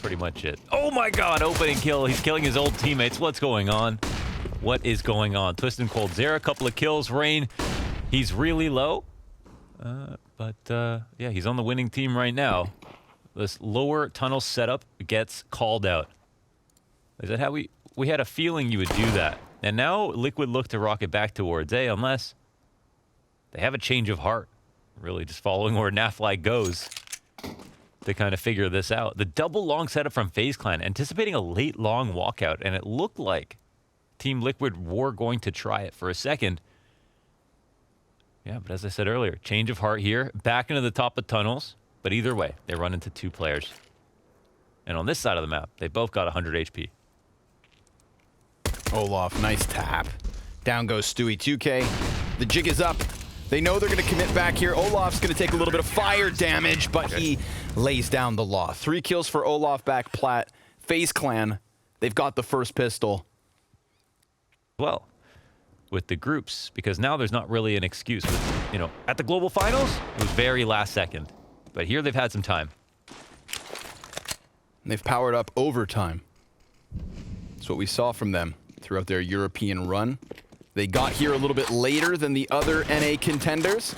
pretty much it. Oh my god, opening kill. He's killing his old teammates. What's going on? What is going on? Twist and coldzera, a couple of kills. Rain, he's really low. Yeah, he's on the winning team right now. This lower tunnel setup gets called out. Is that how we had a feeling you would do that? And now Liquid look to rocket back towards A, unless they have a change of heart. Really just following where NaVi goes to kind of figure this out. The double long setup from FaZe Clan, anticipating a late long walkout, and it looked like Team Liquid were going to try it for a second. Yeah, but as I said earlier, change of heart here, back into the top of tunnels, but either way, they run into two players. And on this side of the map, they both got 100 HP. Olaf, nice tap. Down goes Stewie 2K. The jig is up. They know they're going to commit back here. Olaf's going to take a little bit of fire damage, but he lays down the law. 3 kills for Olaf back plat. FaZe Clan, they've got the first pistol. Well, with the groups, because now there's not really an excuse. With, you know, at the global finals, it was very last second. But here they've had some time. And they've powered up overtime. That's what we saw from them throughout their European run. They got here a little bit later than the other NA contenders,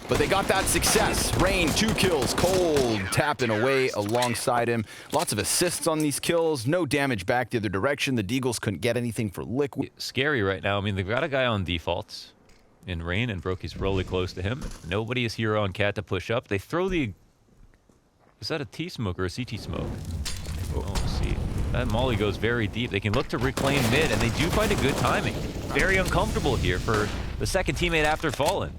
but they got that success. Rain, 2 kills, Cold tapping away alongside him. Lots of assists on these kills, no damage back the other direction. The Deagles couldn't get anything for Liquid. Scary right now. I mean, they've got a guy on defaults in Rain, and Brokey's really close to him. Nobody is here on Cat to push up. They throw the... Is that a T-smoke or a CT smoke? Oh, see. That molly goes very deep. They can look to reclaim mid, and they do find a good timing. Very uncomfortable here for the second teammate after falling.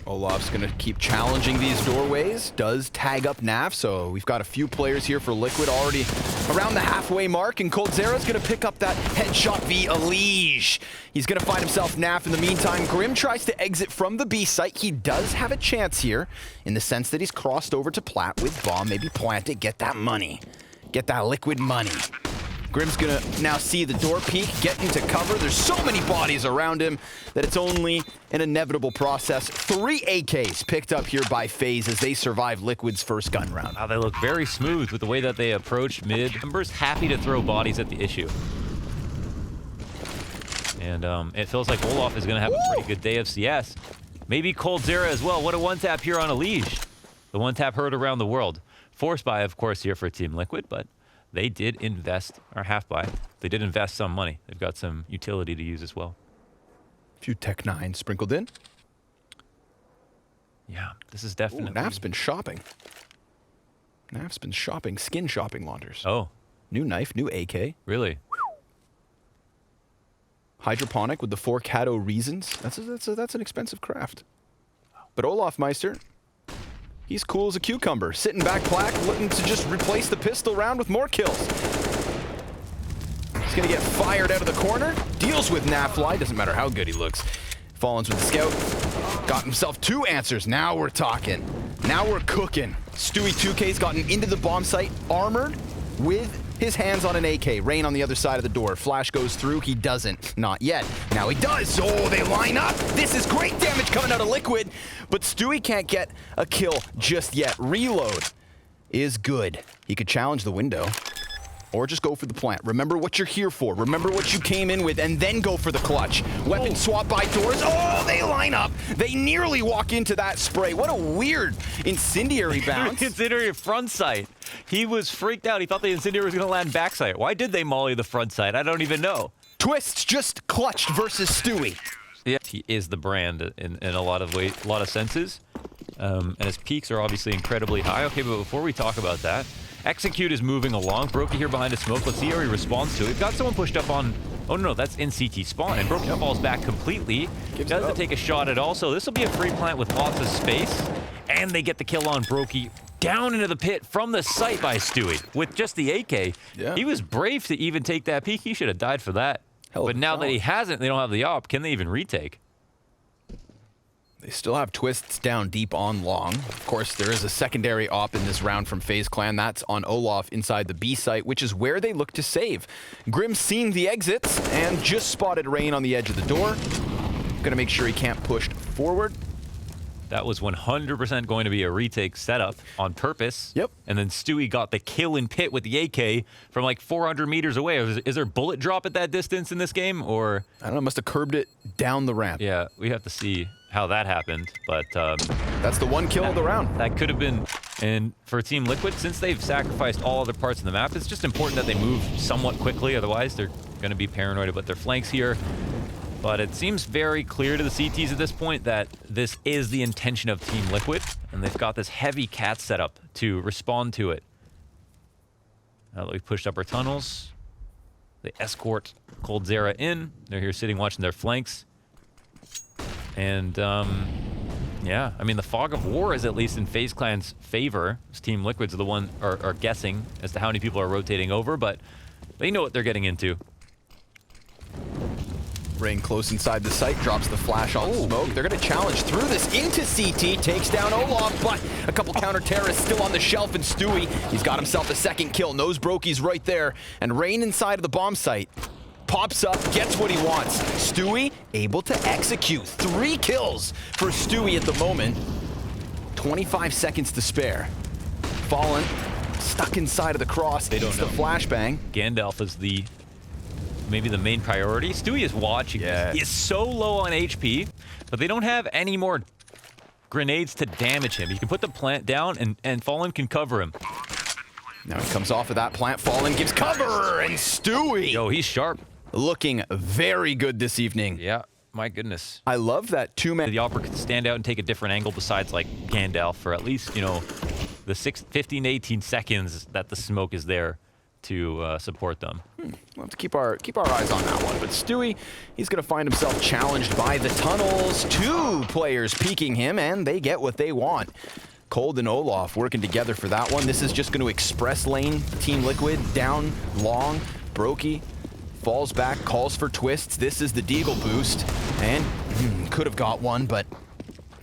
Olaf's going to keep challenging these doorways. Does tag up Nav, so we've got a few players here for Liquid already around the halfway mark, and coldzera's going to pick up that headshot via Elige. He's going to find himself Nav in the meantime. Grim tries to exit from the B site. He does have a chance here in the sense that he's crossed over to plat with bomb. Maybe plant it, get that money. Get that Liquid money. Grim's gonna now see the door peek, get into cover. There's so many bodies around him that it's only an inevitable process. 3 AKs picked up here by FaZe as they survive Liquid's first gun round. Wow, they look very smooth with the way that they approached mid. Ember's happy to throw bodies at the issue. And it feels like Olaf is gonna have a pretty good day of CS. Maybe coldzera as well. What a one-tap here on Elige. The one-tap heard around the world. Forced by, of course, here for Team Liquid, but they did invest, or half buy. They did invest some money. They've got some utility to use as well. A few Tech 9 sprinkled in. Yeah, this is definitely... Ooh, Nav's been shopping. Nav's been shopping, skin shopping launders. Oh. New knife, new AK. Really? Hydroponic with the 4 Cato reasons. That's an expensive craft. But Olaf Meister, he's cool as a cucumber. Sitting back plaque, looking to just replace the pistol round with more kills. He's gonna get fired out of the corner. Deals with NaFly, doesn't matter how good he looks. Fallens with the scout. Got himself 2 answers. Now we're talking. Now we're cooking. Stewie 2K's gotten into the bomb site, armored with his hands on an AK. Rain on the other side of the door. Flash goes through. He doesn't. Not yet. Now he does. Oh, they line up. This is great damage coming out of Liquid. But Stewie can't get a kill just yet. Reload is good. He could challenge the window. Or just go for the plant. Remember what you're here for. Remember what you came in with, and then go for the clutch. Weapon swap by doors. Oh, they line up. They nearly walk into that spray. What a weird incendiary bounce. Incendiary front sight. He was freaked out. He thought the incendiary was going to land back sight. Why did they molly the front sight? I don't even know. Twists just clutched versus Stewie. Yeah, he is the brand in a lot of ways, a lot of senses. And his peaks are obviously incredibly high. Okay, but before we talk about that, Execute is moving along. Brokey here behind a smoke. Let's see how he responds to it. We've got someone pushed up on... Oh, no, that's in CT spawn. And Brokey falls back completely. Doesn't take a shot at all. So this will be a free plant with lots of space. And they get the kill on Brokey. Down into the pit from the site by Stewie with just the AK. Yeah. He was brave to even take that peek. He should have died for that. But now that he hasn't, they don't have the op. Can they even retake? They still have Twists down deep on long. Of course, there is a secondary op in this round from FaZe Clan. That's on Olaf inside the B site, which is where they look to save. Grim's seen the exits and just spotted Rain on the edge of the door. Gonna make sure he can't push forward. That was 100% going to be a retake setup on purpose. Yep. And then Stewie got the kill in pit with the AK from like 400 meters away. Is there bullet drop at that distance in this game, or? I don't know, must have curbed it down the ramp. Yeah, we have to see how that happened, but that's the one kill of the round. that could have been. And for Team Liquid, since they've sacrificed all other parts of the map, it's just important that they move somewhat quickly. Otherwise, they're going to be paranoid about their flanks here. But it seems very clear to the CTs at this point that this is the intention of Team Liquid, and they've got this heavy cat setup to respond to it. Now that we've pushed up our tunnels, they escort coldzera in. They're here sitting watching their flanks. And, yeah, I mean, the fog of war is at least in FaZe Clan's favor. Team Liquid's the one are guessing as to how many people are rotating over, but they know what they're getting into. Rain close inside the site, drops the flash on smoke. They're going to challenge through this into CT, takes down Olaf, but a couple counter terrorists still on the shelf, and Stewie, he's got himself a second kill. Knows Brokey's right there, and Rain inside of the bomb site. Pops up, gets what he wants. Stewie able to execute. 3 kills for Stewie at the moment. 25 seconds to spare. Fallen, stuck inside of the cross. They don't know. The flashbang. Gandalf is maybe the main priority. Stewie is watching. Yeah. He is so low on HP, but they don't have any more grenades to damage him. You can put the plant down, and Fallen can cover him. Now he comes off of that plant. Fallen gives cover, and Stewie. Yo, he's sharp. Looking very good this evening. Yeah, my goodness. I love that two-man. The Opera could stand out and take a different angle besides like Gandalf for at least, you know, the 15 to 18 seconds that the smoke is there to support them. We'll have to keep our eyes on that one. But Stewie, he's going to find himself challenged by the tunnels. 2 players peeking him, and they get what they want. Cold and Olaf working together for that one. This is just going to express lane Team Liquid down long. Brokey falls back, calls for twists. This is the Deagle boost, and could have got one, but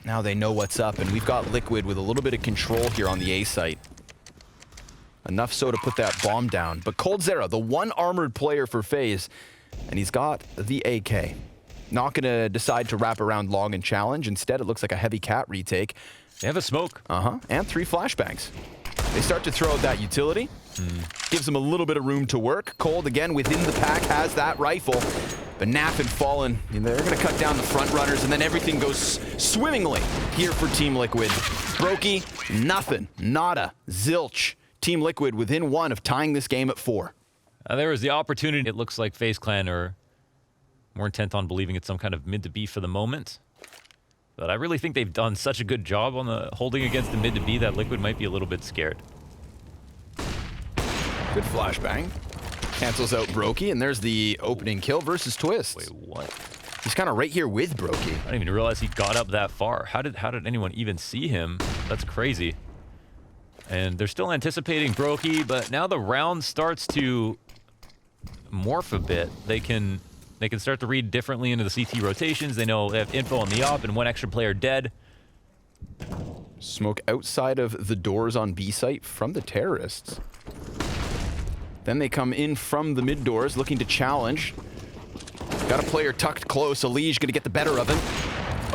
now they know what's up, and we've got Liquid with a little bit of control here on the A site. Enough so to put that bomb down. But coldzera, the one armored player for FaZe, and he's got the AK. Not going to decide to wrap around long and challenge. Instead, it looks like a heavy cat retake. They have a smoke. And 3 flashbangs. They start to throw out that utility. Gives them a little bit of room to work. Cold, again, within the pack, has that rifle. But Naf and Fallen, they're going to cut down the front runners, and then everything goes swimmingly here for Team Liquid. Brokey, nothing. Nada. Zilch. Team Liquid within 1 of tying this game at 4. There was the opportunity. It looks like FaZe Clan are more intent on believing it's some kind of mid to B for the moment. But I really think they've done such a good job on the holding against the mid to B that Liquid might be a little bit scared. Good flashbang. Cancels out Brokey, and there's the opening kill versus Twist. Wait, what? He's kind of right here with Brokey. I didn't even realize he got up that far. How did anyone even see him? That's crazy. And they're still anticipating Brokey, but now the round starts to morph a bit. They can start to read differently into the CT rotations. They know they have info on the op and 1 extra player dead. Smoke outside of the doors on B site from the terrorists. Then they come in from the mid doors looking to challenge. Got a player tucked close. Alige gonna get the better of him.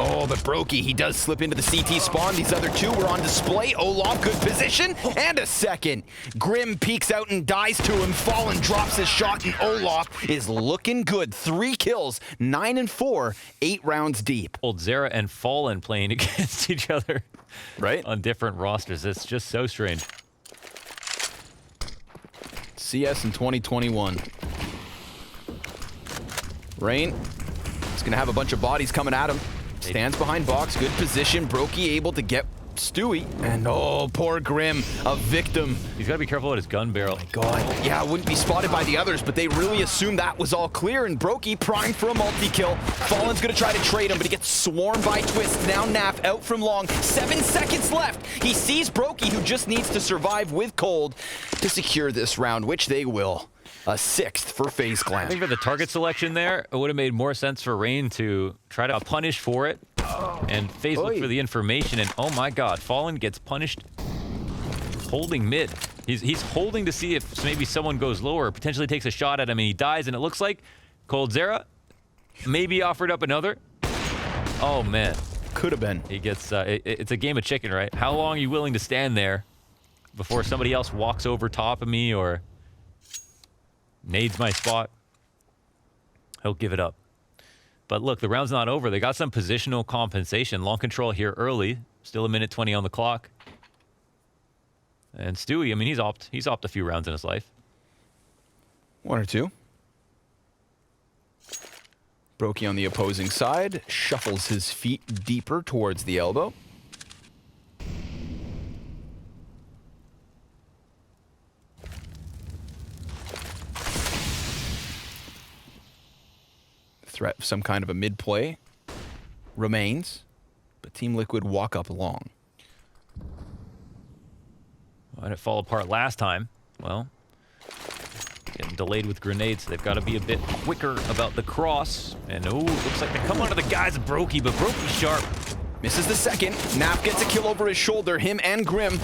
Oh, but Brokey, he does slip into the CT spawn. These other 2 were on display. Olaf, good position, and a second. Grim peeks out and dies to him. Fallen drops his shot, and Olaf is looking good. 3 kills, 9 and 4, 8 rounds deep. coldzera and Fallen playing against each other, right? On different rosters. It's just so strange. CS in 2021. Rain is going to have a bunch of bodies coming at him. Stands behind box, good position. Brokey able to get Stewie. And oh, poor Grim, a victim. He's got to be careful with his gun barrel. Oh my God. Yeah, wouldn't be spotted by the others, but they really assumed that was all clear. And Brokey primed for a multi-kill. Fallen's going to try to trade him, but he gets swarmed by Twist. Now Naf out from long. 7 seconds left. He sees Brokey, who just needs to survive with Cold to secure this round, which they will. A 6th for FaZe Clan. I think for the target selection there, it would have made more sense for Rain to try to punish for it. And FaZe look for the information, and oh my God, Fallen gets punished holding mid. He's holding to see if maybe someone goes lower, potentially takes a shot at him, and he dies, and it looks like coldzera maybe offered up another. Oh man, Could have been. He gets, it's a game of chicken, right? How long are you willing to stand there before somebody else walks over top of me or nades my spot? He'll give it up. But look, the round's not over. They got some positional compensation. Long control here early. Still a minute 20 on the clock. And Stewie, I mean, he's opt a few rounds in his life. 1 or 2. Brokey on the opposing side shuffles his feet deeper towards the elbow. Threat of some kind of a mid-play remains, but Team Liquid walk up long. Why did it fall apart last time? Well, getting delayed with grenades, so they've got to be a bit quicker about the cross. And oh, looks like they come onto the guys of Brokey, but Brokey's sharp. Misses the second. Nap gets a kill over his shoulder. Him and Grim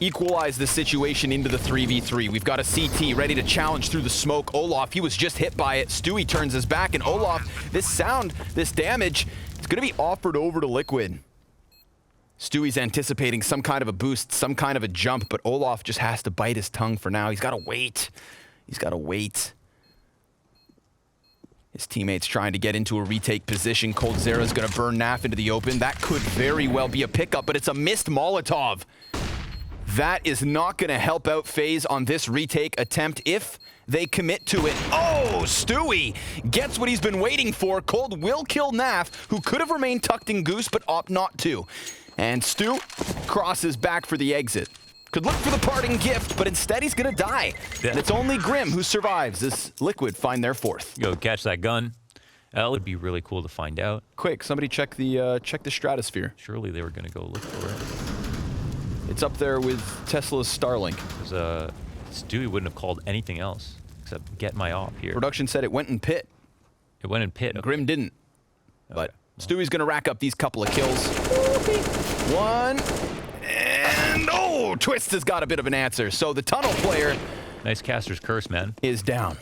equalize the situation into the 3v3. We've got a CT ready to challenge through the smoke. Olaf, he was just hit by it. Stewie turns his back, and Olaf, this damage, it's going to be offered over to Liquid. Stewie's anticipating some kind of a boost, some kind of a jump, but Olaf just has to bite his tongue for now. He's got to wait. He's got to wait. His teammates trying to get into a retake position. coldzera's going to burn Naf into the open. That could very well be a pickup, but it's a missed Molotov. That is not going to help out FaZe on this retake attempt if they commit to it. Oh, Stewie gets what he's been waiting for. Cold will kill Naf, who could have remained tucked in Goose, but opt not to. And Stu crosses back for the exit. Could look for the parting gift, but instead he's going to die. Yeah. And it's only Grim who survives as Liquid find their fourth. Go catch that gun. That would be really cool to find out. Quick, somebody check the stratosphere. Surely they were going to go look for it. It's up there with Tesla's Starlink. Stewie wouldn't have called anything else except get my op here. Production said it went in pit. It went in pit. Okay. Grim didn't. Okay. But Stewie's going to rack up these couple of kills. One. And oh, Twist has got a bit of an answer. So the tunnel player. Nice caster's curse, man. Is down.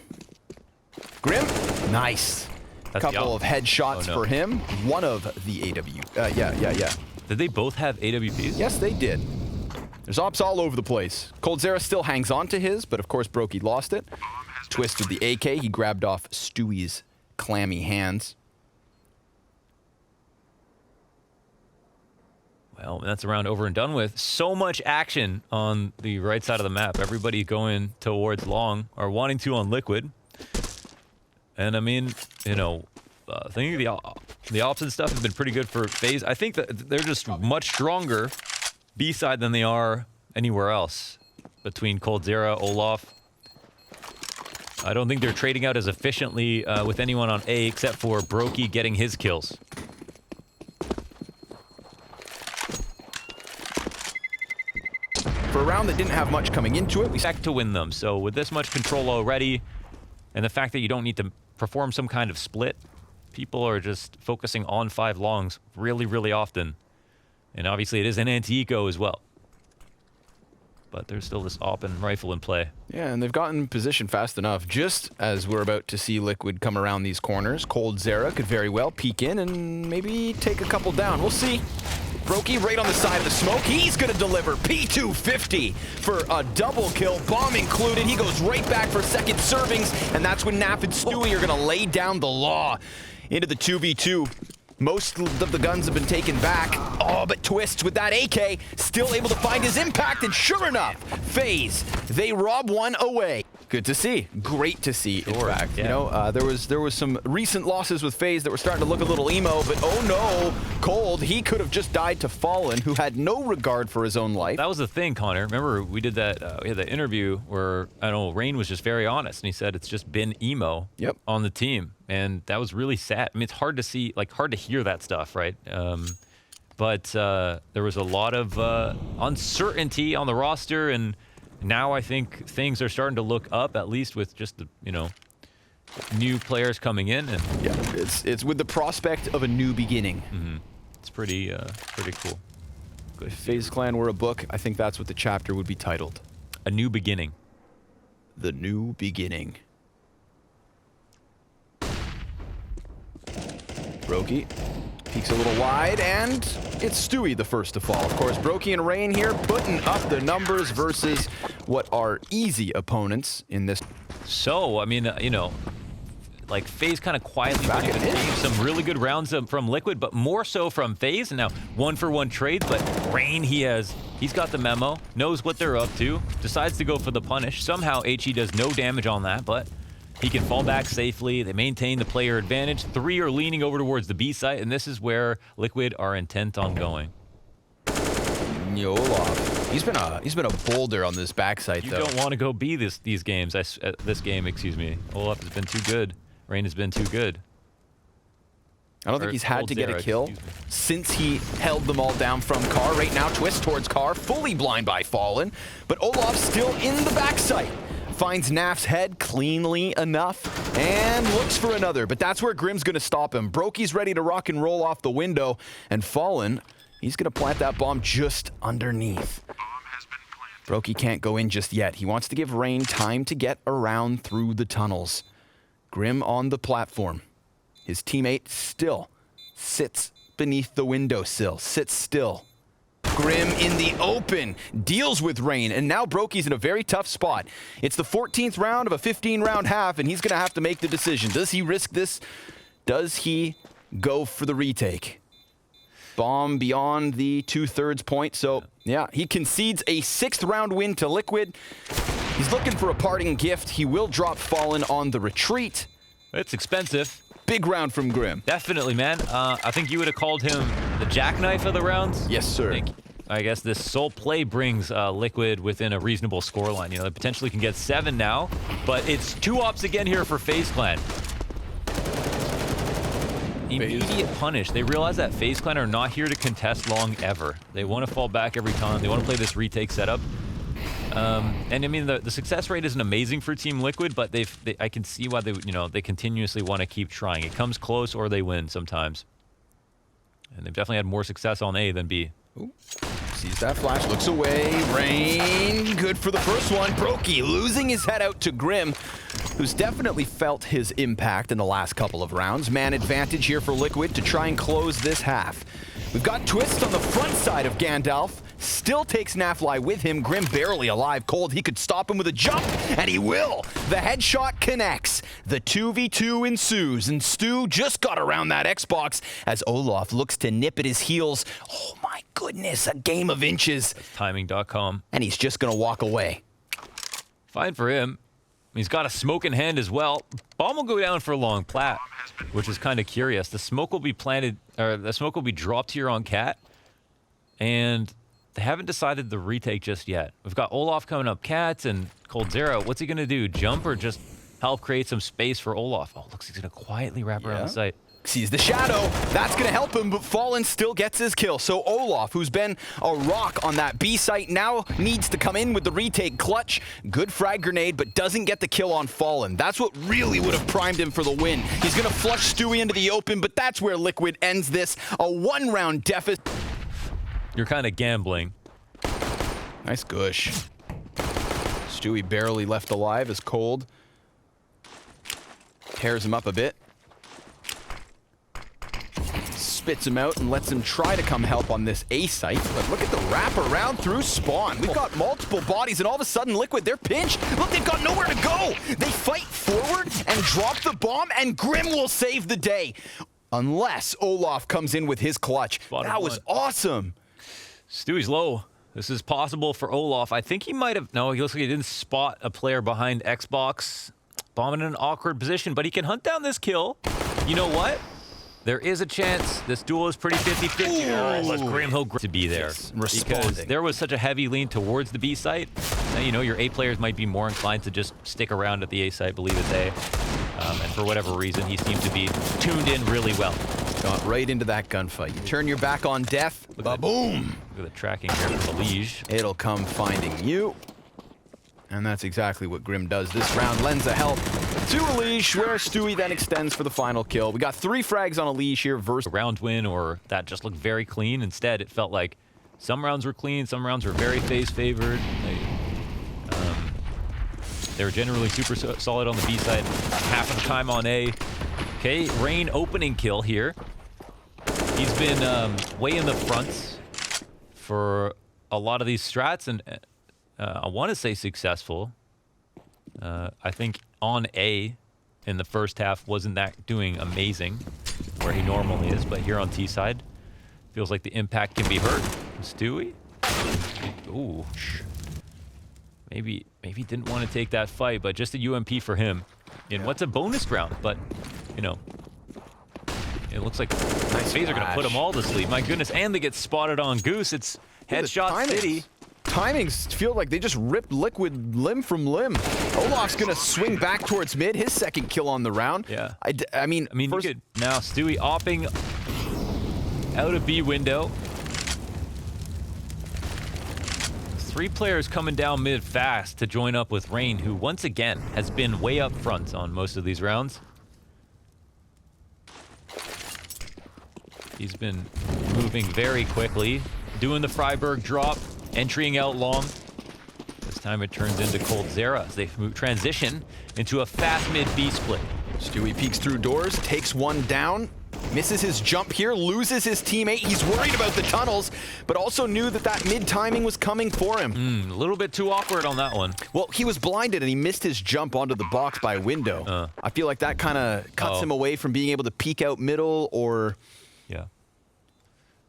Grim. Nice. That's Couple of headshots for him. One of the AW. Yeah. Did they both have AWPs? Yes, they did. There's ops all over the place. coldzera still hangs on to his, but of course Brokey lost it. Twist with the AK. He grabbed off Stewie's clammy hands. Well, that's a round over and done with. So much action on the right side of the map. Everybody going towards long, or wanting to on Liquid. And I mean, you know, I think the ops and stuff have been pretty good for FaZe. I think that they're just much stronger B-side than they are anywhere else. Between coldzera, Olaf. I don't think they're trading out as efficiently with anyone on A except for Brokey getting his kills. For a round that didn't have much coming into it, we expect to win them. So with this much control already, and the fact that you don't need to perform some kind of split, people are just focusing on 5 longs really, really often. And obviously it is an anti-eco as well. But there's still this op and rifle in play. Yeah, and they've gotten position fast enough. Just as we're about to see Liquid come around these corners, coldzera could very well peek in and maybe take a couple down. We'll see. Brokey right on the side of the smoke. He's going to deliver P250 for a double kill, bomb included. He goes right back for second servings, and that's when Naf and Stewie are going to lay down the law into the 2v2. Most of the guns have been taken back. Oh, but Twist with that AK, still able to find his impact, and sure enough, FaZe, they rob one away. Good to see. Great to see, in fact. Yeah. You know, there was some recent losses with FaZe that were starting to look a little emo, but oh no, Cold, he could have just died to Fallen, who had no regard for his own life. That was the thing, Connor. Remember, we did that, we had that interview where, I don't know, Rain was just very honest, and he said it's just been emo on the team. And that was really sad. I mean, it's hard to see, like, hard to hear that stuff, right? But there was a lot of uncertainty on the roster, and now I think things are starting to look up, at least with just the, you know, new players coming in. And yeah, it's with the prospect of a new beginning. Mm-hmm. It's pretty cool. Good. If FaZe Clan were a book, I think that's what the chapter would be titled. A New Beginning. The New Beginning. Brokey Peeks a little wide, and it's Stewie the first to fall. Of course, Brokey and Rain here putting up the numbers versus what are easy opponents in this. So, I mean, you know, like FaZe kind of quietly winning the game. Some really good rounds from Liquid, but more so from FaZe. And now 1-for-1 trades, but Rain, he's got the memo, knows what they're up to, decides to go for the punish. Somehow HE does no damage on that, but he can fall back safely. They maintain the player advantage. 3 are leaning over towards the B site, and this is where Liquid are intent on going. Olaf. He's been a boulder on this backside, though. You don't want to go B these games. This game, excuse me. Olaf has been too good. Rain has been too good. I don't think he's had to get a kill since he held them all down from Car. Right now, twist towards Car, fully blind by Fallen, but Olaf still in the backside. Finds Naf's head cleanly enough and looks for another, but that's where Grim's gonna stop him. Brokey's ready to rock and roll off the window, and Fallen, he's gonna plant that bomb just underneath. Brokey can't go in just yet. He wants to give Rain time to get around through the tunnels. Grim on the platform. His teammate still sits beneath the windowsill, sits still. Grim in the open, deals with Rain, and now Brokey's in a very tough spot. It's the 14th round of a 15-round half, and he's gonna have to make the decision. Does he risk this? Does he go for the retake? Bomb beyond the 2/3 point, so yeah, he concedes a 6th round win to Liquid. He's looking for a parting gift. He will drop Fallen on the retreat. It's expensive. Big round from Grim. Definitely, man. I think you would have called him the jackknife of the rounds. Yes, sir. I guess this sole play brings Liquid within a reasonable scoreline. You know, they potentially can get 7 now, but it's 2 ops again here for FaZe Clan. Immediate punish. They realize that FaZe Clan are not here to contest long ever. They want to fall back every time. They want to play this retake setup. And I mean, the success rate isn't amazing for Team Liquid, but I can see why they continuously want to keep trying. It comes close or they win sometimes. And they've definitely had more success on A than B. Ooh. Sees that flash, looks away. Rain, good for the first one. Brokey losing his head out to Grim, who's definitely felt his impact in the last couple of rounds. Man advantage here for Liquid to try and close this half. We've got Twist on the front side of Gandalf. Still takes Nafly with him. Grim barely alive, cold. He could stop him with a jump, and he will. The headshot connects. The 2v2 ensues, and Stu just got around that Xbox as Olaf looks to nip at his heels. Oh my goodness, a game of inches. Timing.com. And he's just gonna walk away. Fine for him. He's got a smoke in hand as well. Bomb will go down for a long plat, which is kind of curious. The smoke will be planted, or the smoke will be dropped here on Cat, and they haven't decided the retake just yet. We've got Olaf coming up, Cat, and Cold Zero. What's he gonna do? Jump or just help create some space for Olaf? Oh, looks like he's gonna quietly wrap around the site. Sees the shadow. That's going to help him, but Fallen still gets his kill. So Olaf, who's been a rock on that B site, now needs to come in with the retake clutch. Good frag grenade, but doesn't get the kill on Fallen. That's what really would have primed him for the win. He's going to flush Stewie into the open, but that's where Liquid ends this. A 1-round deficit. You're kind of gambling. Nice gush. Stewie barely left alive as Cold tears him up a bit. Spits him out and lets him try to come help on this A site. But look at the wraparound through spawn. We've got multiple bodies, and all of a sudden, Liquid, they're pinched. Look, they've got nowhere to go. They fight forward and drop the bomb, and Grim will save the day. Unless Olaf comes in with his clutch. That was awesome. Stewie's low. This is possible for Olaf. I think he might have... No, he looks like he didn't spot a player behind Xbox. Bomb in an awkward position, but he can hunt down this kill. You know what? There is a chance this duel is pretty 50-50. Let's Grim to be there. Yes, because there was such a heavy lean towards the B site. Now, you know, your A players might be more inclined to just stick around at the A site, believe it's A. And for whatever reason, he seemed to be tuned in really well. Got right into that gunfight. You turn your back on death, boom! Look at the tracking here for the Liege. It'll come finding you. And that's exactly what Grim does. This round lends a help to a leash, where Stewie then extends for the final kill. We got 3 frags on a leash here versus... A round win, or that just looked very clean. Instead, it felt like some rounds were clean, some rounds were very FaZe favored. They were generally super solid on the B side, half of the time on A. Okay, Rain opening kill here. He's been way in the front for a lot of these strats, and I want to say successful. I think on A in the first half wasn't that doing amazing where he normally is, but here on T side, feels like the impact can be hurt. Stewie? Ooh. Maybe didn't want to take that fight, but just a UMP for him in what's a bonus round, but you know, it looks like FaZe are going to put them all to sleep. My goodness, and they get spotted on Goose. It's headshot city. Timings feel like they just ripped Liquid limb from limb. Olaf's going to swing back towards mid, his second kill on the round. Yeah. I mean, first... you could, now Stewie opping out of B window. 3 players coming down mid fast to join up with Rain, who once again has been way up front on most of these rounds. He's been moving very quickly, doing the Freiburg drop, entering out long. This time it turns into Cold Zera as they transition into a fast mid B split. Stewie peeks through doors, takes one down, misses his jump here, loses his teammate. He's worried about the tunnels, but also knew that that mid timing was coming for him. A little bit too awkward on that one. Well, he was blinded and he missed his jump onto the box by window. I feel like that kind of cuts him away from being able to peek out middle, or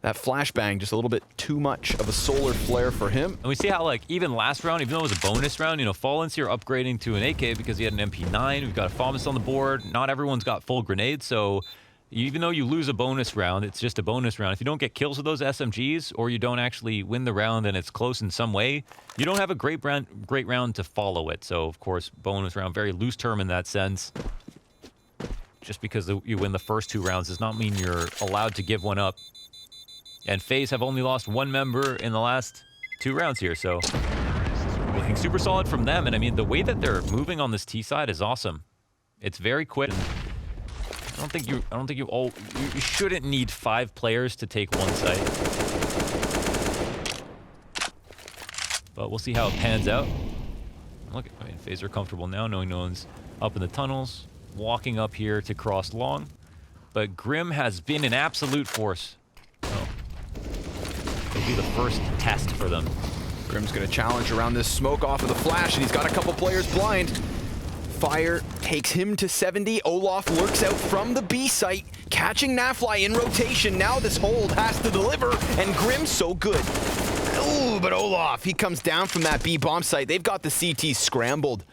that flashbang, just a little bit too much of a solar flare for him. And we see how, like, even last round, even though it was a bonus round, you know, Fallen's here upgrading to an AK because he had an MP9. We've got a FAMAS on the board. Not everyone's got full grenades, so even though you lose a bonus round, it's just a bonus round. If you don't get kills with those SMGs, or you don't actually win the round and it's close in some way, you don't have a great round to follow it. So, of course, bonus round, very loose term in that sense. Just because you win the first 2 rounds does not mean you're allowed to give one up. And FaZe have only lost 1 member in the last 2 rounds here, so looking super solid from them. And I mean, the way that they're moving on this T side is awesome. It's very quick. I don't think you shouldn't need 5 players to take one site. But we'll see how it pans out. Look, I mean, FaZe are comfortable now, knowing no one's up in the tunnels, walking up here to cross long. But Grim has been an absolute force. It'll be the first test for them. Grim's going to challenge around this smoke off of the flash, and he's got a couple players blind. Fire takes him to 70. Olaf lurks out from the B site, catching nafly in rotation. Now this hold has to deliver, and Grim's so good. Ooh, but Olaf, he comes down from that B bomb site. They've got the CT scrambled.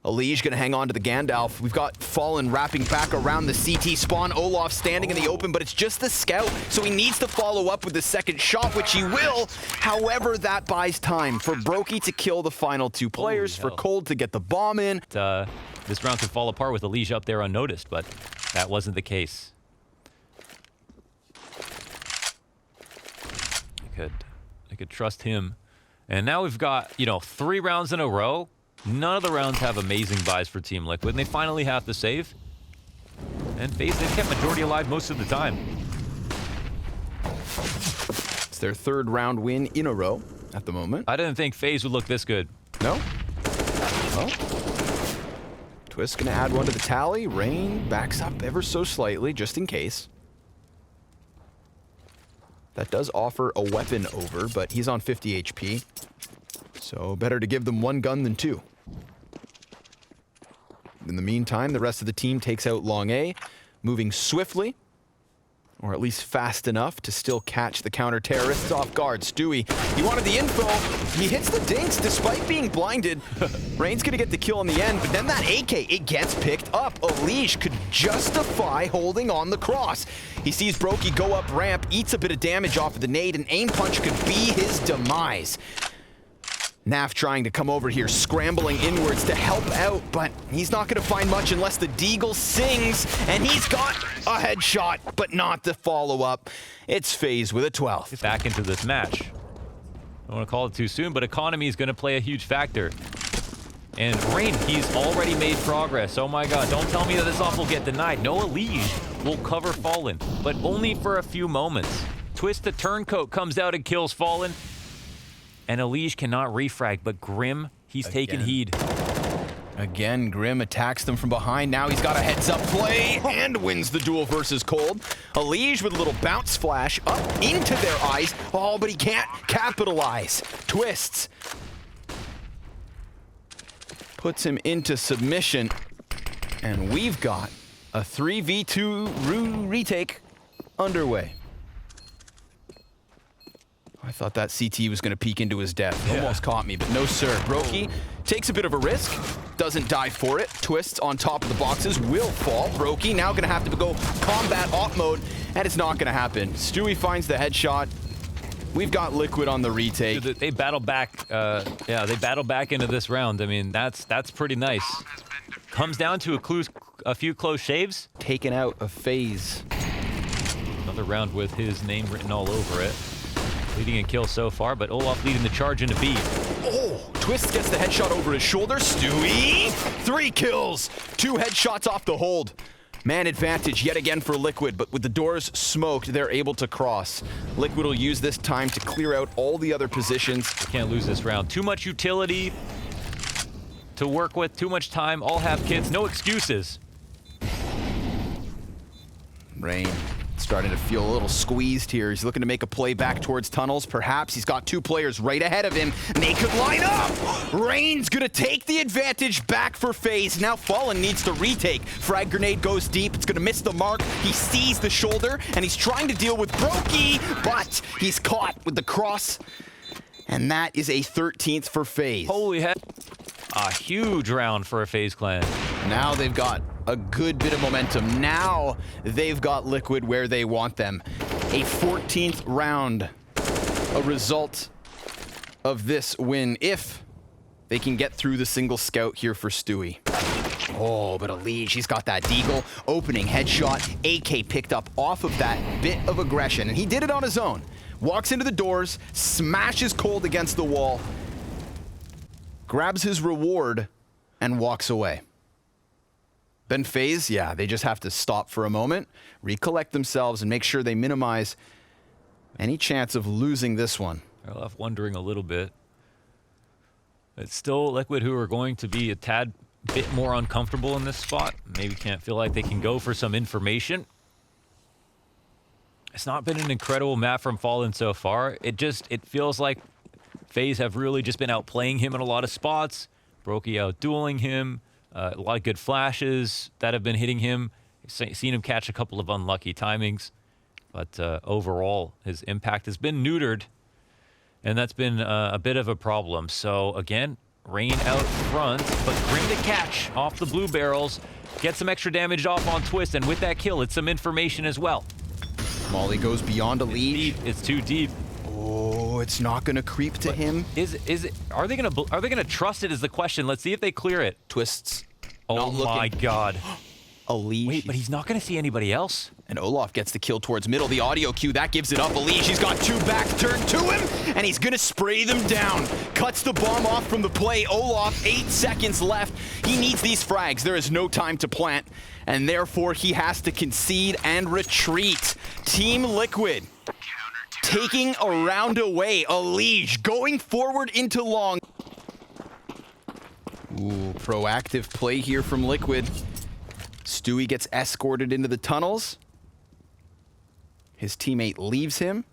Elige gonna hang on to the Gandalf. We've got Fallen wrapping back around the CT spawn. Olaf standing in the open, but it's just the scout, so he needs to follow up with the second shot, which he will. However, that buys time for Brokey to kill the final 2 players, for Cold to get the bomb in. This round could fall apart with Elige up there unnoticed, but that wasn't the case. I could trust him. And now we've got, you know, 3 rounds in a row. None of the rounds have amazing buys for Team Liquid, and they finally have to save. And FaZe, they've kept majority alive most of the time. It's their 3rd round win in a row at the moment. I didn't think FaZe would look this good. No? Well, Twist gonna add 1 to the tally. Rain backs up ever so slightly, just in case. That does offer a weapon over, but he's on 50 HP. So better to give them 1 gun than 2. In the meantime, the rest of the team takes out Long A, moving swiftly, or at least fast enough to still catch the counter-terrorists off guard. Stewie, he wanted the info. He hits the dinks despite being blinded. Rain's gonna get the kill in the end, but then that AK, it gets picked up. Elige could justify holding on the cross. He sees Brokey go up ramp, eats a bit of damage off of the nade, and aim punch could be his demise. Naf trying to come over here, scrambling inwards to help out, but he's not going to find much unless the Deagle sings, and he's got a headshot, but not the follow-up. It's FaZe with a 12th. Back into this match. I don't want to call it too soon, but economy is going to play a huge factor. And Rain, he's already made progress. Oh my god, don't tell me that this off will get denied. No, Elige will cover Fallen, but only for a few moments. Twist the turncoat comes out and kills Fallen. And Elige cannot refrag, but Grim, he's taken heed. Again, Grim attacks them from behind. Now he's got a heads-up play and wins the duel versus Cold. Elige with a little bounce flash up into their eyes. Oh, but he can't capitalize. Twists. Puts him into submission. And we've got a 3v2 retake underway. I thought that CT was going to peek into his death. Almost caught me, but no sir. Brokey takes a bit of a risk, doesn't die for it. Twists on top of the boxes, will fall. Brokey now going to have to go combat op mode, and it's not going to happen. Stewie finds the headshot. We've got Liquid on the retake. They battle back. Yeah, they battle back into this round. I mean, that's pretty nice. Comes down to a few close shaves. Taken out of FaZe. Another round with his name written all over it. Leading a kill so far, but Olaf leading the charge into B. Oh, Twist gets the headshot over his shoulder. Stewie, 3 kills, 2 headshots off the hold. Man advantage yet again for Liquid, but with the doors smoked, they're able to cross. Liquid will use this time to clear out all the other positions. Can't lose this round. Too much utility to work with, too much time, all have kids, no excuses. Rain starting to feel a little squeezed here. He's looking to make a play back towards tunnels. Perhaps he's got 2 players right ahead of him, and they could line up. Rain's gonna take the advantage back for FaZe. Now Fallen needs to retake. Frag grenade goes deep. It's gonna miss the mark. He sees the shoulder, and he's trying to deal with Brokey, but he's caught with the cross. And that is a 13th for FaZe. Holy heck. A huge round for a FaZe Clan. Now they've got a good bit of momentum. Now they've got Liquid where they want them. A 14th round, a result of this win, if they can get through the single scout here for Stewie. Oh, but Elige, he's got that deagle, opening headshot, AK picked up off of that bit of aggression, and he did it on his own. Walks into the doors, smashes Cold against the wall, grabs his reward, and walks away. Then FaZe, yeah, they just have to stop for a moment, recollect themselves, and make sure they minimize any chance of losing this one. They're left wondering a little bit. It's still Liquid who are going to be a tad bit more uncomfortable in this spot. Maybe can't feel like they can go for some information. It's not been an incredible map from Fallen so far. It feels like FaZe have really just been outplaying him in a lot of spots. Brokey out dueling him. A lot of good flashes that have been hitting him. Seen him catch a couple of unlucky timings. But overall, his impact has been neutered. And that's been a bit of a problem. So again, Rain out front, but Grim to catch off the blue barrels. Get some extra damage off on Twist, and with that kill, it's some information as well. Molly goes beyond Elige. It's too deep. Oh, it's not gonna creep to him. Are they gonna trust it is the question. Let's see if they clear it. Twists. Oh my god. Elige. Wait, but he's not gonna see anybody else. And Olaf gets the kill towards middle. The audio cue, that gives it up. Elige, he's got 2 backs turned to him, and he's gonna spray them down. Cuts the bomb off from the play. Olaf, 8 seconds left. He needs these frags. There is no time to plant, and therefore he has to concede and retreat. Team Liquid taking a round away. Elige going forward into long. Ooh, proactive play here from Liquid. Stewie gets escorted into the tunnels. His teammate leaves him.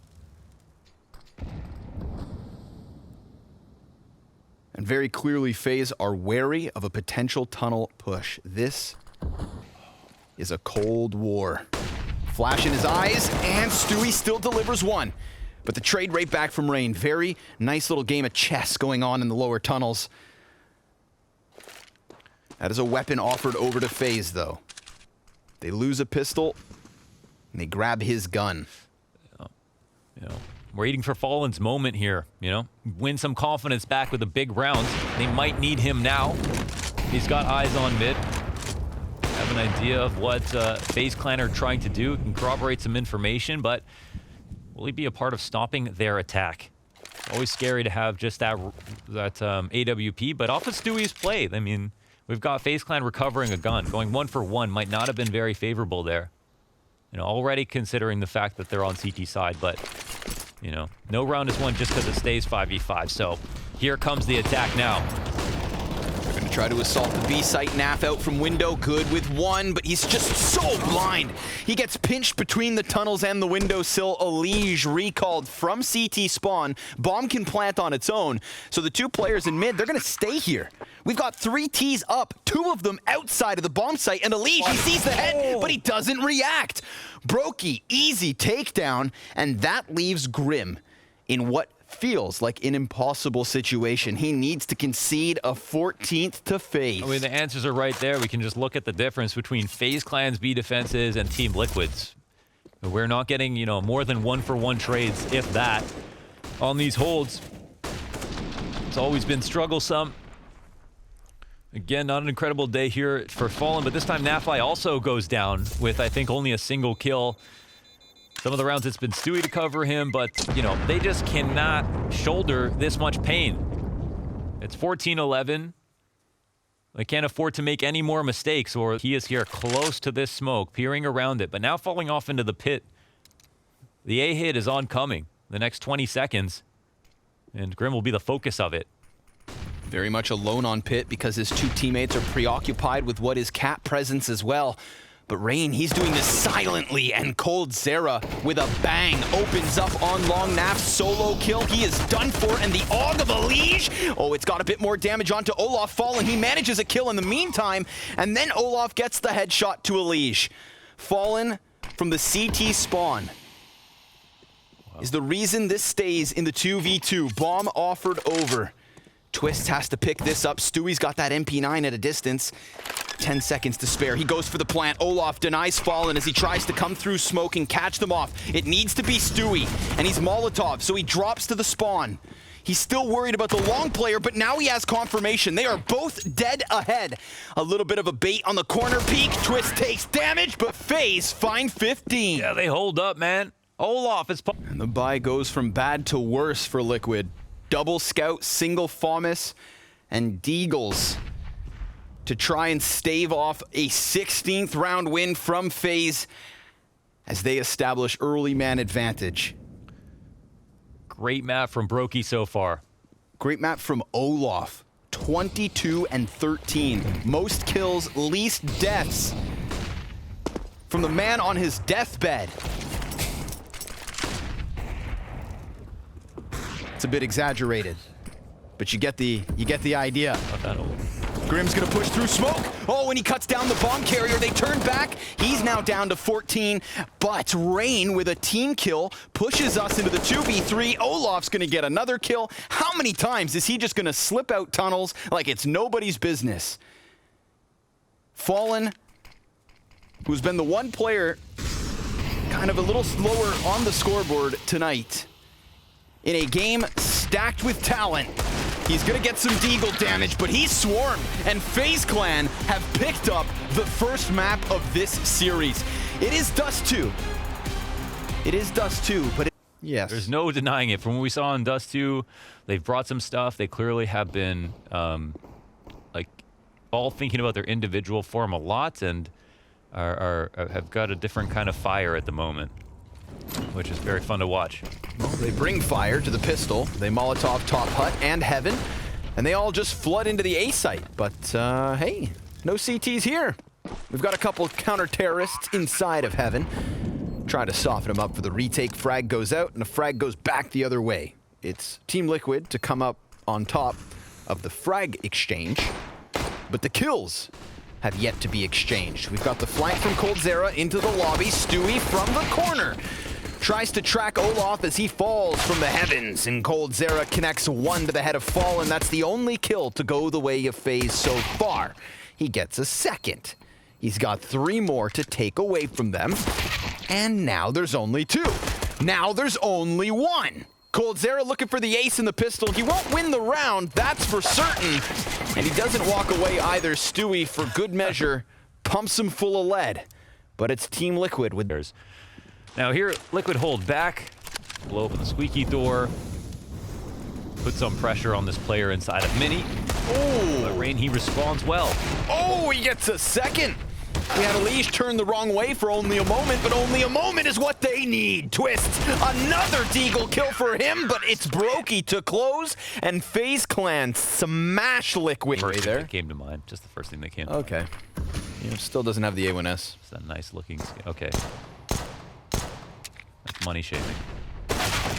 And very clearly, FaZe are wary of a potential tunnel push. This is a cold war. Flash in his eyes, and Stewie still delivers one. But the trade right back from Rain. Very nice little game of chess going on in the lower tunnels. That is a weapon offered over to FaZe, though. They lose a pistol, and they grab his gun. You know, waiting for Fallen's moment here, you know? Win some confidence back with a big round. They might need him now. He's got eyes on mid. Have an idea of what FaZe Clan are trying to do. Can corroborate some information, but will he be a part of stopping their attack? Always scary to have just that AWP, but off of Stewie's play, I mean, we've got FaZe Clan recovering a gun. Going 1 for 1 might not have been very favorable there. You know, already considering the fact that they're on CT side, but, you know, no round is won just because it stays 5v5. So here comes the attack now. They're going to try to assault the B site. Naf out from window, good with one, but he's just so blind. He gets pinched between the tunnels and the windowsill. Elige recalled from CT spawn. Bomb can plant on its own. So the two players in mid, they're going to stay here. We've got 3 Ts up, 2 of them outside of the bomb site, and Elige, he sees the head, but he doesn't react. Brokey, easy takedown, and that leaves Grim in what feels like an impossible situation. He needs to concede a 14th to FaZe. I mean, the answers are right there. We can just look at the difference between FaZe Clan's B defenses and Team Liquid's. We're not getting, you know, more than 1-for-1 trades, if that, on these holds. It's always been strugglesome. Again, not an incredible day here for Fallen, but this time NaVi also goes down with, I think, only a single kill. Some of the rounds it's been Stewie to cover him, but, you know, they just cannot shoulder this much pain. It's 14-11. They can't afford to make any more mistakes, or he is here close to this smoke, peering around it, but now falling off into the pit. The A hit is oncoming the next 20 seconds, and Grim will be the focus of it. Very much alone on pit because his 2 teammates are preoccupied with what is cat presence as well. But Rain, he's doing this silently, and coldzera with a bang opens up on long. Naf solo kill. He is done for, and the AUG of Elige. Oh, it's got a bit more damage onto Olaf. Fallen, he manages a kill in the meantime, and then Olaf gets the headshot to Elige. Fallen from the CT spawn is the reason this stays in the 2v2. Bomb offered over. Twist has to pick this up. Stewie's got that MP9 at a distance. 10 seconds to spare. He goes for the plant. Olaf denies Fallen as he tries to come through smoke and catch them off. It needs to be Stewie, and he's Molotov, so he drops to the spawn. He's still worried about the long player, but now he has confirmation. They are both dead ahead. A little bit of a bait on the corner peek. Twist takes damage, but FaZe find 15. Yeah, they hold up, man. Olaf is... And the buy goes from bad to worse for Liquid. Double scout, single FAMAS, and Deagles to try and stave off a 16th round win from FaZe as they establish early man advantage. Great map from Brokey so far. Great map from Olaf. 22 and 13. Most kills, least deaths. From the man on his deathbed. It's a bit exaggerated, but you get the idea. Grim's gonna push through smoke. Oh, and he cuts down the bomb carrier. They turn back. He's now down to 14, but Rain with a team kill pushes us into the 2v3. Olaf's gonna get another kill. How many times is he just gonna slip out tunnels like it's nobody's business? Fallen, who's been the one player kind of a little slower on the scoreboard tonight, in a game stacked with talent. He's gonna get some deagle damage, but he's swarmed, and FaZe Clan have picked up the first map of this series. It is Dust 2. It is Dust 2, but yes. There's no denying it. From what we saw in Dust 2, they've brought some stuff. They clearly have been like all thinking about their individual form a lot, and have got a different kind of fire at the moment, which is very fun to watch. Well, they bring fire to the pistol. They Molotov top hut and heaven, and they all just flood into the A site. But hey, no CTs here. We've got a couple counter-terrorists inside of heaven. Try to soften them up for the retake. Frag goes out, and a frag goes back the other way. It's Team Liquid to come up on top of the frag exchange, but the kills have yet to be exchanged. We've got the flank from coldzera into the lobby. Stewie from the corner tries to track Olaf as he falls from the heavens, and coldzera connects one to the head of Fallen. That's the only kill to go the way of FaZe so far. He gets a second. He's got 3 more to take away from them, and now there's only 2. Now there's only 1. coldzera looking for the ace in the pistol. He won't win the round, that's for certain. And he doesn't walk away either. Stewie, for good measure, pumps him full of lead. But it's Team Liquid with theirs. Now here, Liquid hold back, blow open the squeaky door, put some pressure on this player inside of Mini. Oh! But Rain, he responds well. Oh, he gets a second. We had a leash turn the wrong way for only a moment, but only a moment is what they need. Twist, another deagle kill for him, but it's Brokey to close, and FaZe Clan smash Liquid. First Right thing there. that came to mind. Just the first thing that came. Okay. Still doesn't have the A1S. It's a nice looking skin. Okay. That's money shaving.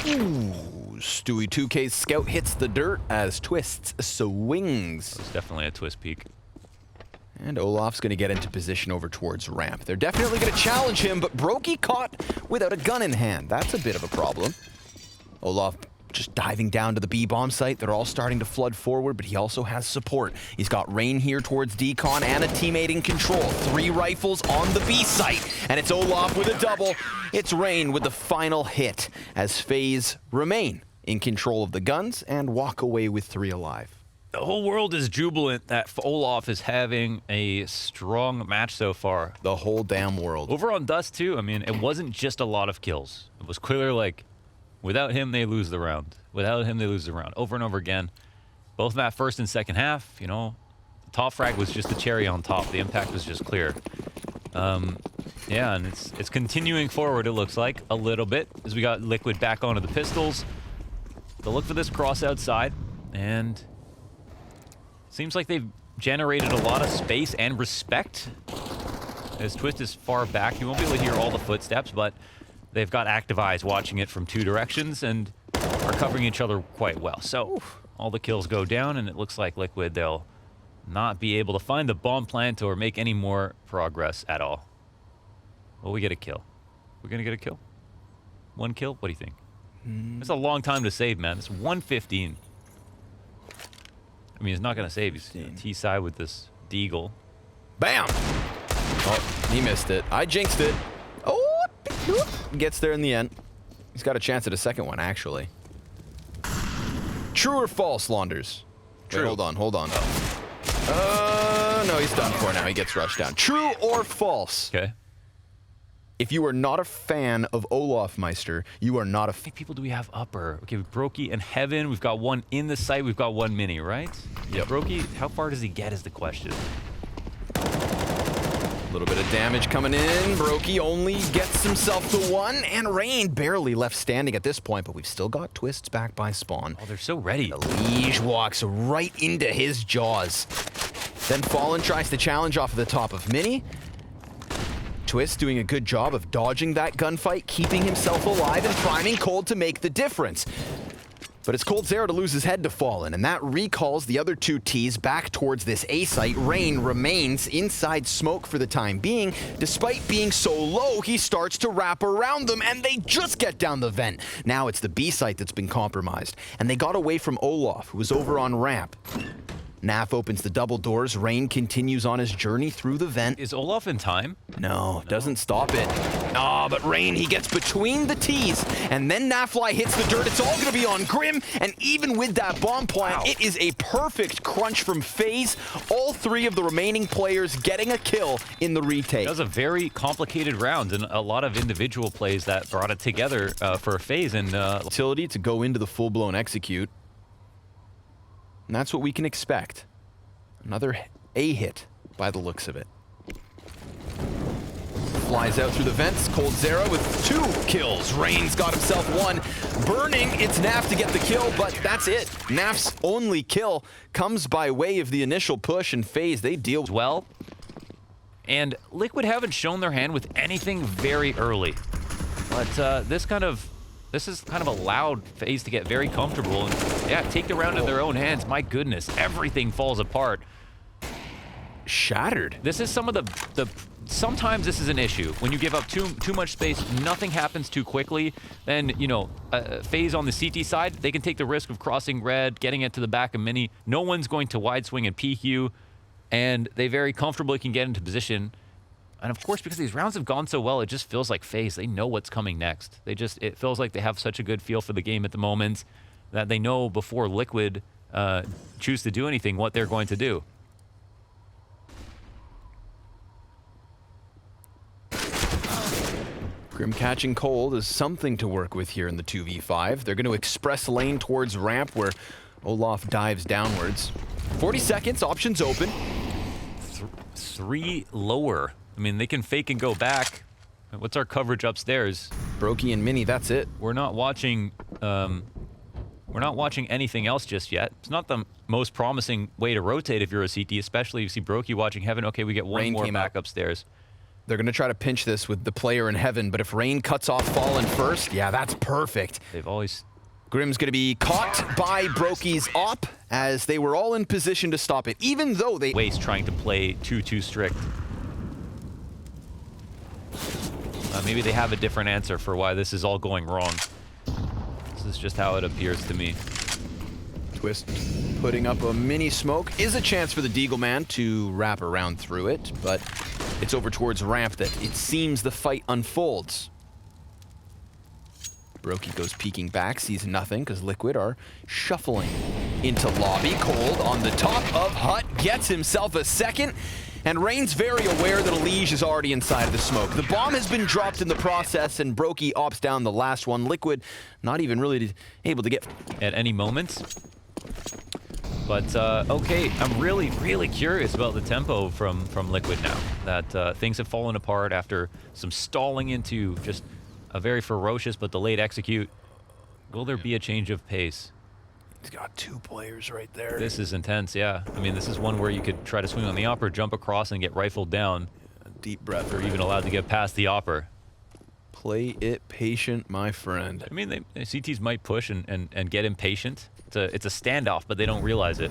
Ooh, Stewie 2K's scout hits the dirt as Twist swings. It's definitely a twist peak. And Olaf's going to get into position over towards ramp. They're definitely going to challenge him, but Brokey caught without a gun in hand. That's a bit of a problem. Olaf just diving down to the B bomb site. They're all starting to flood forward, but he also has support. He's got Rain here towards Decon and a teammate in control. 3 rifles on the B site, and it's Olaf with a double. It's Rain with the final hit as FaZe remain in control of the guns and walk away with 3 alive. The whole world is jubilant that Olaf is having a strong match so far. The whole damn world. Over on Dust too, I mean, it wasn't just a lot of kills. It was clearly like, without him, they lose the round. Without him, they lose the round. Over and over again. Both in that first and second half, you know, the top frag was just the cherry on top. The impact was just clear. Yeah, and it's continuing forward, it looks like, a little bit, as we got Liquid back onto the pistols. They'll look for this cross outside, and seems like they've generated a lot of space and respect. As Twist is far back, you won't be able to hear all the footsteps, but they've got active eyes watching it from 2 directions and are covering each other quite well. So all the kills go down, and it looks like Liquid, they'll not be able to find the bomb plant or make any more progress at all. Will we get a kill? We're going to get a kill? 1 kill? What do you think? It's a long time to save, man. It's 115. I mean, he's not going to save. He's T-side with this deagle. Bam! Oh, he missed it. I jinxed it. Oh, gets there in the end. He's got a chance at a second one, actually. True or false, Launders? True. Wait, hold on. No, he's done for now. He gets rushed down. True or false? Okay. If you are not a fan of Olaf Meister, you are not a How many people do we have upper? Okay, Brokey and Heaven. We've got 1 in the site. We've got 1 mini, right? Yep. Brokey, how far does he get is the question. A little bit of damage coming in. Brokey only gets himself to 1, and Rain barely left standing at this point, but we've still got Twists back by spawn. Oh, they're so ready. The Liege walks right into his jaws. Then Fallen tries to challenge off of the top of Mini. Twist doing a good job of dodging that gunfight, keeping himself alive, and priming Cold to make the difference. But it's Cold Zero to lose his head to Fallen, and that recalls the other 2 Ts back towards this A site. Rain remains inside smoke for the time being. Despite being so low, he starts to wrap around them, and they just get down the vent. Now it's the B site that's been compromised, and they got away from Olaf, who was over on ramp. Naf opens the double doors. Rain continues on his journey through the vent. Is Olaf in time? No, doesn't stop it. But Rain, he gets between the T's, and then Nafly hits the dirt. It's all going to be on Grim, and even with that bomb plant, It is a perfect crunch from FaZe. All 3 of the remaining players getting a kill in the retake. That was a very complicated round, and a lot of individual plays that brought it together for FaZe. And utility to go into the full-blown execute. And that's what we can expect. Another A hit by the looks of it. Flies out through the vents. Cold Zero with 2 kills. Rain's got himself 1. Burning, it's Naf to get the kill, but that's it. Naf's only kill comes by way of the initial push, and FaZe, they deal well. And Liquid haven't shown their hand with anything very early. But this has kind of allowed FaZe to get very comfortable and, yeah, take the round in their own hands. My goodness, everything falls apart. Shattered. This is some of the sometimes this is an issue. When you give up too much space, nothing happens too quickly. Then, you know, FaZe on the CT side, they can take the risk of crossing red, getting it to the back of Mini. No one's going to wide swing and PQ, and they very comfortably can get into position. And of course, because these rounds have gone so well, it just feels like FaZe, they know what's coming next. It feels like they have such a good feel for the game at the moment that they know before Liquid choose to do anything what they're going to do. Grim catching Cold is something to work with here in the 2v5. They're going to express lane towards ramp where Olaf dives downwards. 40 seconds, options open. 3 lower I mean, they can fake and go back. What's our coverage upstairs? Brokey and Mini, that's it. We're not watching anything else just yet. It's not the most promising way to rotate if you're a CT, especially if you see Brokey watching Heaven. Okay, we get one Rain more came back out. upstairs. They're going to try to pinch this with the player in Heaven, but if Rain cuts off Fallen first, yeah, that's perfect. They've always... Grim's going to be caught by Brokey's op as they were all in position to stop it, even though they... Waste trying to play too strict. Maybe they have a different answer for why this is all going wrong. This is just how it appears to me. Twist putting up a mini smoke is a chance for the Deagle man to wrap around through it, but it's over towards ramp that it seems the fight unfolds. Brokey goes peeking back, sees nothing because Liquid are shuffling into lobby. Cold on the top of Hut, gets himself a second, and Rain's very aware that Elige is already inside the smoke. The bomb has been dropped in the process, and Brokey opts down the last one. Liquid not even really able to get... At any moment. But, okay, I'm really curious about the tempo from Liquid now. That things have fallen apart after some stalling into just a very ferocious but delayed execute. Will there be a change of pace? He's got two players right there. This is intense, yeah. I mean, this is one where you could try to swing on the upper, jump across, and get rifled down. A deep breath. Or even allowed to get past the upper. Play it patient, my friend. I mean, CTs might push and get impatient. It's a standoff, but they don't realize it.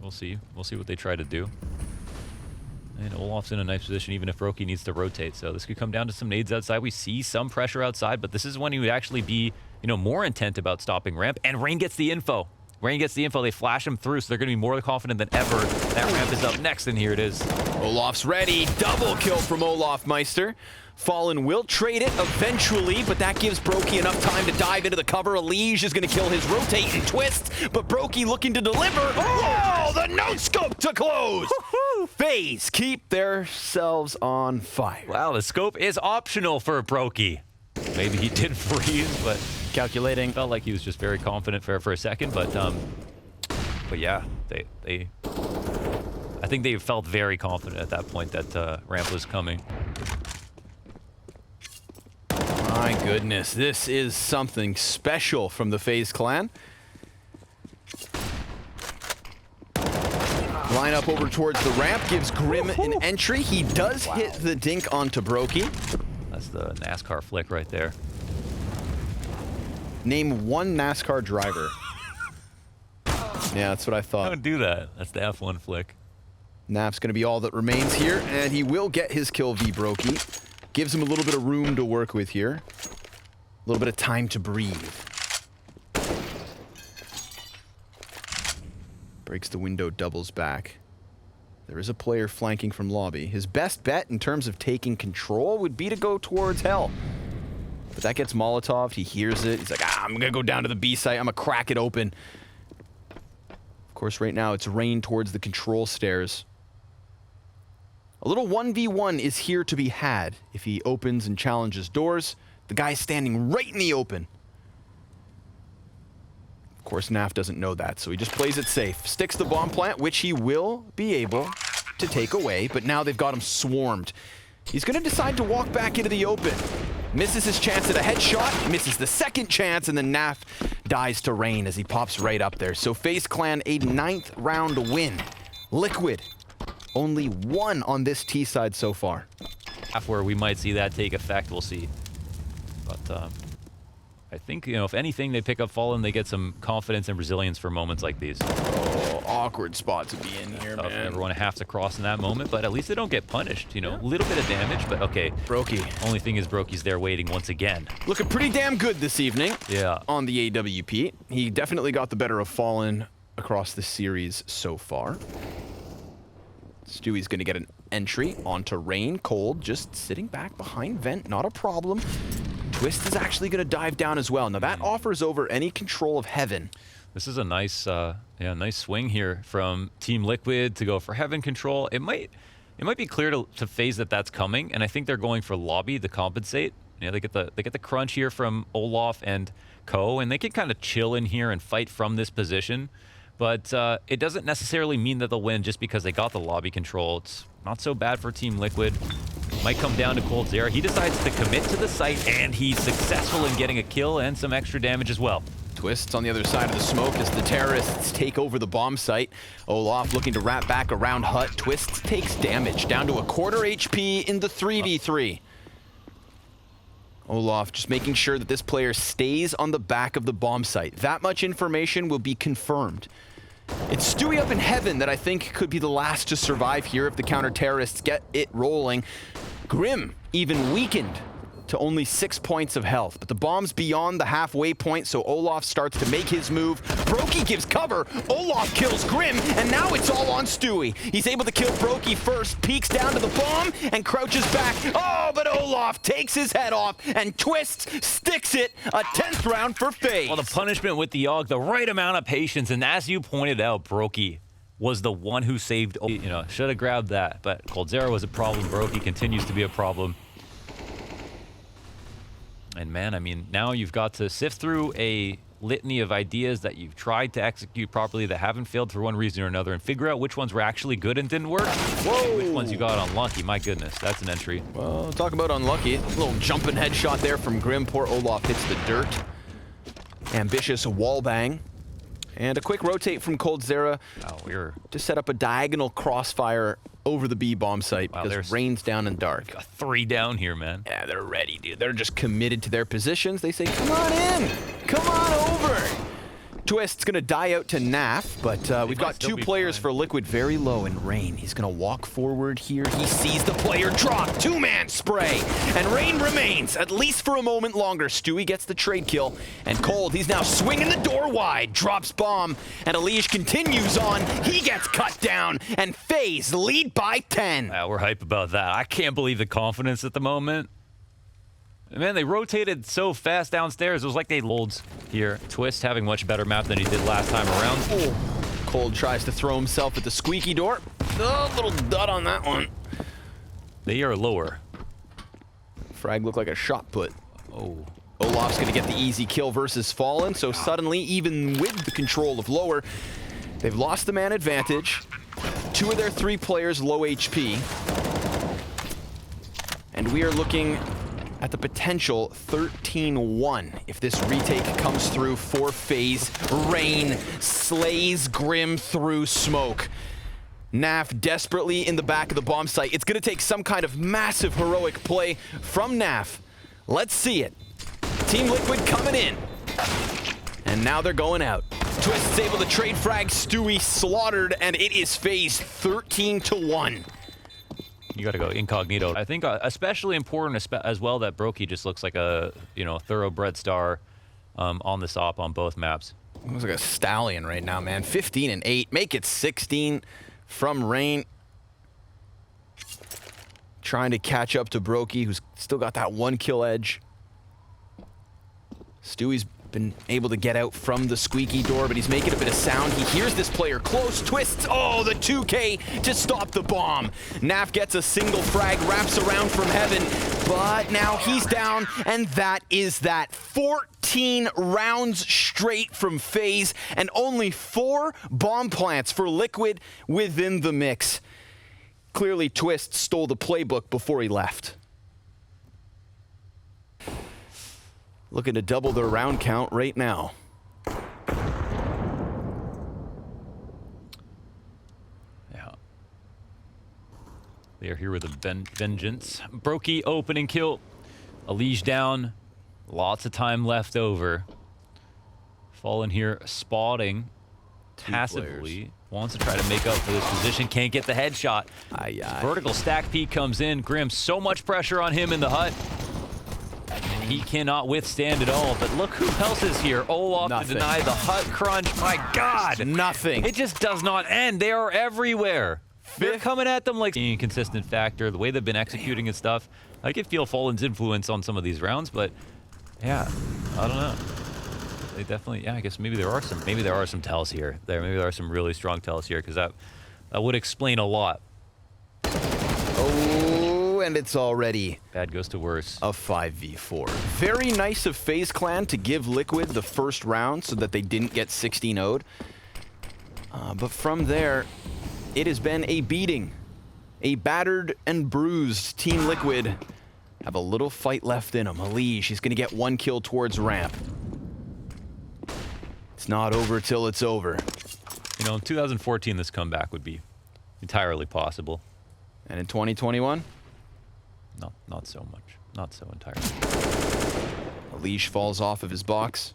We'll see. We'll see what they try to do. And Olaf's in a nice position, even if Brokey needs to rotate. So this could come down to some nades outside. We see some pressure outside, but this is when he would actually be, you know, more intent about stopping ramp. And Rain gets the info. Rain gets the info. They flash him through, so they're going to be more confident than ever. That ramp is up next, and here it is. Olaf's ready. Double kill from Olaf Meister. Fallen will trade it eventually, but that gives Brokey enough time to dive into the cover. Elige is going to kill his rotate and twist, but Brokey looking to deliver. Oh, the no-scope to close. FaZe keep themselves on fire. Wow, the scope is optional for Brokey. Maybe he did freeze, but Calculating. felt like he was just very confident for a second. But yeah, they I think they felt very confident at that point that ramp was coming. My goodness, this is something special from the FaZe Clan. Line up over towards the ramp, gives Grim an entry. He does hit the dink onto Brokey. That's the NASCAR flick right there. Name one NASCAR driver. Yeah, that's what I thought. Don't do that. That's the F1 flick. Nap's going to be all that remains here, and he will get his kill v Brokey. Gives him a little bit of room to work with here. A little bit of time to breathe. Breaks the window, doubles back. There is a player flanking from lobby. His best bet in terms of taking control would be to go towards Hell. But that gets Molotov. He hears it. He's like, I'm going to go down to the B site. I'm going to crack it open. Of course, right now it's Rain towards the control stairs. A little 1v1 is here to be had if he opens and challenges doors. The guy's standing right in the open. Of course, Naf doesn't know that, so he just plays it safe. Sticks the bomb plant, which he will be able to take away, but now they've got him swarmed. He's going to decide to walk back into the open. Misses his chance at a headshot, misses the second chance, and then Naf dies to Rain as he pops right up there. So FaZe Clan, a 9th round win. Liquid, only one on this T side so far. Where we might see that take effect, we'll see. But I think, you know, if anything, they pick up Fallen, they get some confidence and resilience for moments like these. Oh, awkward spot to be in here, man. Everyone has to cross in that moment, but at least they don't get punished, you know. A little bit of damage, but okay. Brokey. Only thing is Brokey's there waiting once again. Looking pretty damn good this evening. Yeah. On the AWP. He definitely got the better of Fallen across the series so far. Stewie's going to get an entry onto Rain. Cold just sitting back behind Vent, not a problem. Twist is actually going to dive down as well. Now that offers over any control of Heaven. This is a nice, nice swing here from Team Liquid to go for Heaven control. It might be clear to FaZe that that's coming, and I think they're going for lobby to compensate. You know, they get the crunch here from Olaf and Co, and they can kind of chill in here and fight from this position. But it doesn't necessarily mean that they'll win just because they got the lobby control. It's not so bad for Team Liquid. Might come down to coldzera. He decides to commit to the site, and he's successful in getting a kill and some extra damage as well. Twists on the other side of the smoke as the terrorists take over the bomb site. Olaf looking to wrap back around Hut. Twists takes damage, down to a quarter HP in the 3v3. Olaf just making sure that this player stays on the back of the bomb site. That much information will be confirmed. It's Stewie up in heaven that I think could be the last to survive here if the counter-terrorists get it rolling. Grim even weakened to only 6 points of health, but the bomb's beyond the halfway point, so Olaf starts to make his move. Brokey gives cover, Olaf kills Grim, and now it's all on Stewie. He's able to kill Brokey first, peeks down to the bomb, and crouches back. Oh, but Olaf takes his head off, and Twists sticks it. A 10th round for FaZe. Well, the punishment with the Yogg, the right amount of patience, and as you pointed out, Brokey was the one who saved, you know, should have grabbed that, but coldzera was a problem. Brokey continues to be a problem. And man, I mean, now you've got to sift through a litany of ideas that you've tried to execute properly that haven't failed for one reason or another, and figure out which ones were actually good and didn't work. Whoa! Which ones you got unlucky. My goodness, that's an entry. Well, talk about unlucky. A little jumping headshot there from Grim. Poor Olaf hits the dirt. Ambitious wallbang. And a quick rotate from coldzera to set up a diagonal crossfire over the B bomb site because rain's down and dark. Got 3 down here, man. Yeah, they're ready, dude. They're just committed to their positions. They say, come on in. Come on over. Twist's going to die out to NAF, but we've got 2 players for Liquid very low in Rain. He's going to walk forward here. He sees the player drop. 2-man spray. And Rain remains, at least for a moment longer. Stewie gets the trade kill. And Cold, he's now swinging the door wide. Drops bomb. And Elish continues on. He gets cut down. And FaZe lead by 10. We're hype about that. I can't believe the confidence at the moment. Man, they rotated so fast downstairs. It was like they loads here. Twist having much better map than he did last time around. Oh. Cold tries to throw himself at the squeaky door. Oh, little dud on that one. They are lower. Frag looked like a shot put. Oh. Olaf's going to get the easy kill versus Fallen, so suddenly, even with the control of lower, they've lost the man advantage. 2 of their 3 players low HP. And we are looking at the potential 13-1 if this retake comes through for FaZe. Rain slays Grim through smoke. NAF desperately in the back of the bomb site. It's going to take some kind of massive heroic play from NAF. Let's see it. Team Liquid coming in. And now they're going out. Twist is able to trade frag. Stewie slaughtered, and it is FaZe 13-1. You got to go incognito. I think especially important as well that Brokey just looks like a, you know, thoroughbred star on this op on both maps. Looks like a stallion right now, man. 15 and 8. Make it 16 from Rain. Trying to catch up to Brokey, who's still got that 1 kill edge. Stewie's been able to get out from the squeaky door, but he's making a bit of sound. He hears this player close, twists. Oh, the 2K to stop the bomb. NAF gets a single frag, wraps around from heaven, but now he's down, and that is that. 14 rounds straight from FaZe, and only 4 bomb plants for Liquid within the mix. Clearly, Twist stole the playbook before he left. Looking to double their round count right now. Yeah. They are here with a vengeance. Brokey opening kill. Elish down. Lots of time left over. Fallen here spotting passively. Wants to try to make up for this position. Can't get the headshot. Vertical stack peek comes in. Grim, so much pressure on him in the hut. He cannot withstand it all, but look who else is here. Olaf to deny the hut crunch. My God. Nothing. It just does not end. They are everywhere. They're coming at them like inconsistent factor, the way they've been executing and stuff. I can feel Fallen's influence on some of these rounds, but yeah, I don't know. They definitely, yeah, I guess maybe there are some tells here. Maybe there are some really strong tells here, because that would explain a lot. And it's already bad goes to worse. A 5v4. Very nice of FaZe Clan to give Liquid the first round so that they didn't get 16-0'd. But from there, it has been a beating. A battered and bruised Team Liquid have a little fight left in them. Ali, she's going to get 1 kill towards ramp. It's not over till it's over. You know, in 2014, this comeback would be entirely possible. And in 2021? Not so much. Not so entirely. A leash falls off of his box.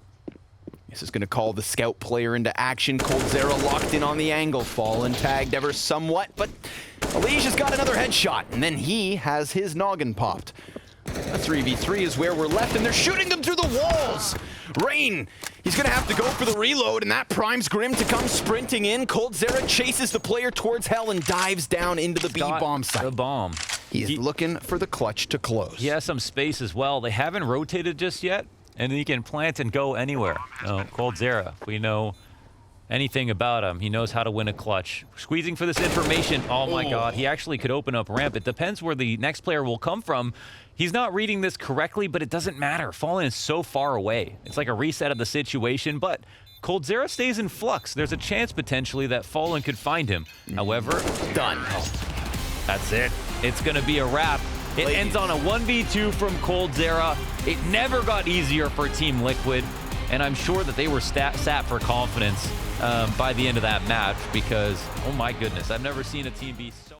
This is going to call the scout player into action. coldzera locked in on the angle. Fallen tagged ever somewhat, but Alish has got another headshot, and then he has his noggin popped. A 3v3 is where we're left, and they're shooting them through the walls. Rain, he's going to have to go for the reload, and that primes Grim to come sprinting in. coldzera chases the player towards hell and dives down into the B-bomb site. The bomb. He's looking for the clutch to close. He has some space as well. They haven't rotated just yet, and he can plant and go anywhere. coldzera, if we know anything about him, he knows how to win a clutch. Squeezing for this information. Oh my God, he actually could open up ramp. It depends where the next player will come from. He's not reading this correctly, but it doesn't matter. Fallen is so far away. It's like a reset of the situation, but coldzera stays in flux. There's a chance potentially that Fallen could find him. However, Done. That's it. It's going to be a wrap. It ends on a 1v2 from coldzera. It never got easier for Team Liquid, and I'm sure that they were sat for confidence by the end of that match because, oh my goodness, I've never seen a team be so...